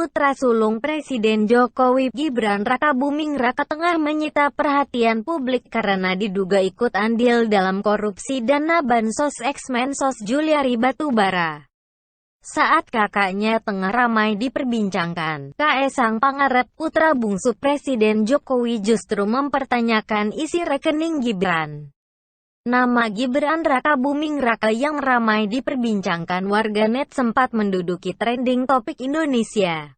putra sulung Presiden Jokowi, Gibran Rakabuming Raka tengah menyita perhatian publik karena diduga ikut andil dalam korupsi dana bansos ex-Mensos Juliari Batubara. Saat kakaknya tengah ramai diperbincangkan, Kaesang Pangarep, putra bungsu Presiden Jokowi justru mempertanyakan isi rekening Gibran. Nama Gibran Rakabuming Raka yang ramai diperbincangkan warganet sempat menduduki trending topik Indonesia.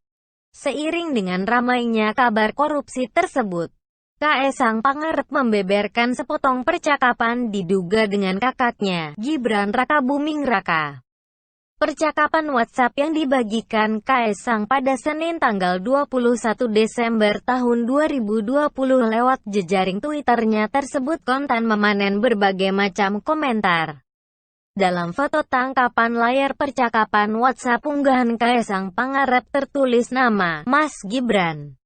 Seiring dengan ramainya kabar korupsi tersebut, Kaesang Pangarep membeberkan sepotong percakapan diduga dengan kakaknya, Gibran Rakabuming Raka. Percakapan WhatsApp yang dibagikan Kaesang pada Senin tanggal 21 Desember tahun 2020 lewat jejaring Twitternya tersebut kontan memanen berbagai macam komentar. Dalam foto tangkapan layar percakapan WhatsApp unggahan Kaesang Pangarep tertulis nama Mas Gibran.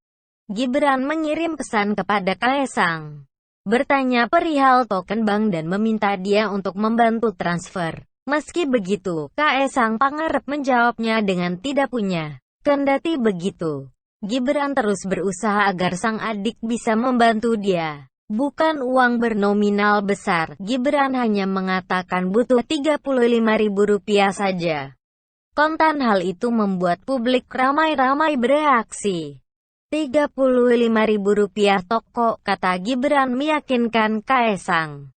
Gibran mengirim pesan kepada Kaesang, bertanya perihal token bank dan meminta dia untuk membantu transfer. Meski begitu, Kaesang Pangarep menjawabnya dengan tidak punya. Kendati begitu, Gibran terus berusaha agar sang adik bisa membantu dia. Bukan uang bernominal besar, Gibran hanya mengatakan butuh Rp35.000 saja. Kontan hal itu membuat publik ramai-ramai bereaksi. Rp35.000 toko, kata Gibran meyakinkan Kaesang.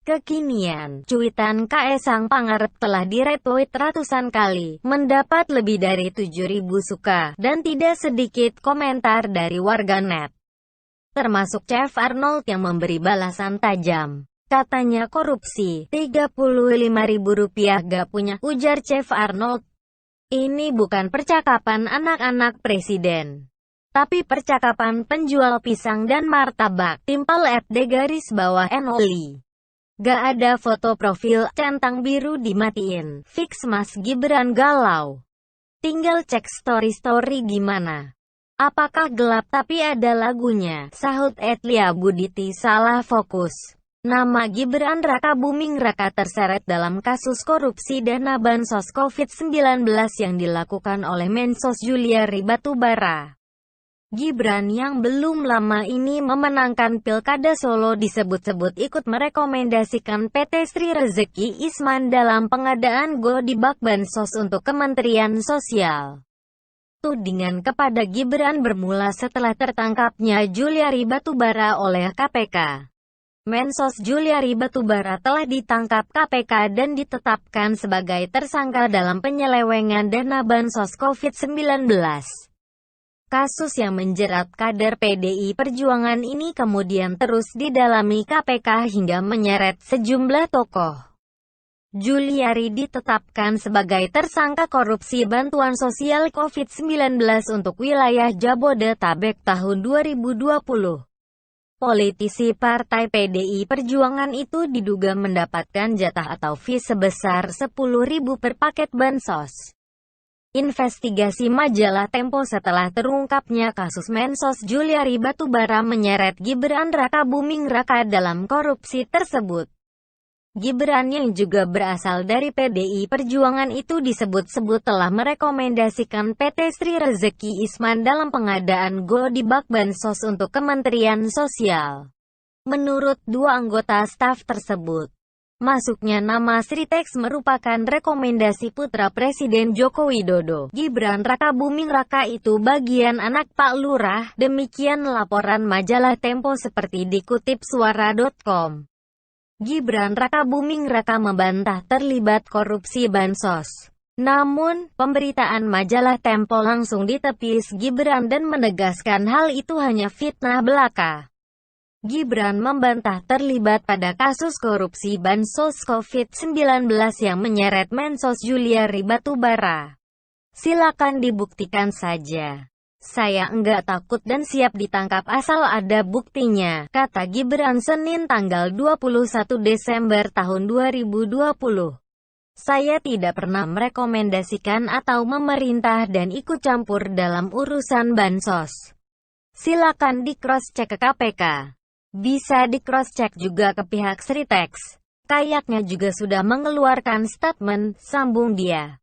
Kekinian, cuitan Kaesang Pangarep telah di-retweet ratusan kali, mendapat lebih dari 7.000 suka, dan tidak sedikit komentar dari warganet. Termasuk Chef Arnold yang memberi balasan tajam. Katanya korupsi, Rp35.000 gak punya, ujar Chef Arnold. Ini bukan percakapan anak-anak presiden, tapi percakapan penjual pisang dan martabak, timpal @d_NOLI. Gak ada foto profil, centang biru dimatiin, fix Mas Gibran galau. Tinggal cek story-story gimana. Apakah gelap tapi ada lagunya, sahut Lia Buditi salah fokus. Nama Gibran Rakabuming Raka terseret dalam kasus korupsi dana bansos COVID-19 yang dilakukan oleh Mensos Juliari Batubara. Gibran yang belum lama ini memenangkan Pilkada Solo disebut-sebut ikut merekomendasikan PT Sri Rezeki Isman dalam pengadaan Godibak Bansos untuk Kementerian Sosial. Tudingan kepada Gibran bermula setelah tertangkapnya Juliari Batubara oleh KPK. Mensos Juliari Batubara telah ditangkap KPK dan ditetapkan sebagai tersangka dalam penyelewengan dana bansos COVID-19. Kasus yang menjerat kader PDI Perjuangan ini kemudian terus didalami KPK hingga menyeret sejumlah tokoh. Juliari ditetapkan sebagai tersangka korupsi bantuan sosial COVID-19 untuk wilayah Jabodetabek tahun 2020. Politisi Partai PDI Perjuangan itu diduga mendapatkan jatah atau fee sebesar Rp10.000 per paket bansos. Investigasi majalah Tempo setelah terungkapnya kasus Mensos Juliari Batubara menyeret Gibran Rakabuming Raka dalam korupsi tersebut. Gibran yang juga berasal dari PDI Perjuangan itu disebut-sebut telah merekomendasikan PT Sri Rezeki Isman dalam pengadaan Godibak Bansos untuk Kementerian Sosial. Menurut dua anggota staf tersebut, masuknya nama Sritex merupakan rekomendasi putra Presiden Joko Widodo. Gibran Rakabuming Raka itu bagian anak Pak Lurah, demikian laporan majalah Tempo seperti dikutip suara.com. Gibran Rakabuming Raka membantah terlibat korupsi bansos. Namun, pemberitaan majalah Tempo langsung ditepis Gibran dan menegaskan hal itu hanya fitnah belaka. Gibran membantah terlibat pada kasus korupsi bansos COVID-19 yang menyeret Mensos Juliari Batubara. Silakan dibuktikan saja. Saya enggak takut dan siap ditangkap asal ada buktinya, kata Gibran Senin tanggal 21 Desember tahun 2020. Saya tidak pernah merekomendasikan atau memerintah dan ikut campur dalam urusan bansos. Silakan di-cross-check ke KPK. Bisa di-cross-check juga ke pihak Sritex. Kayaknya juga sudah mengeluarkan statement, sambung dia.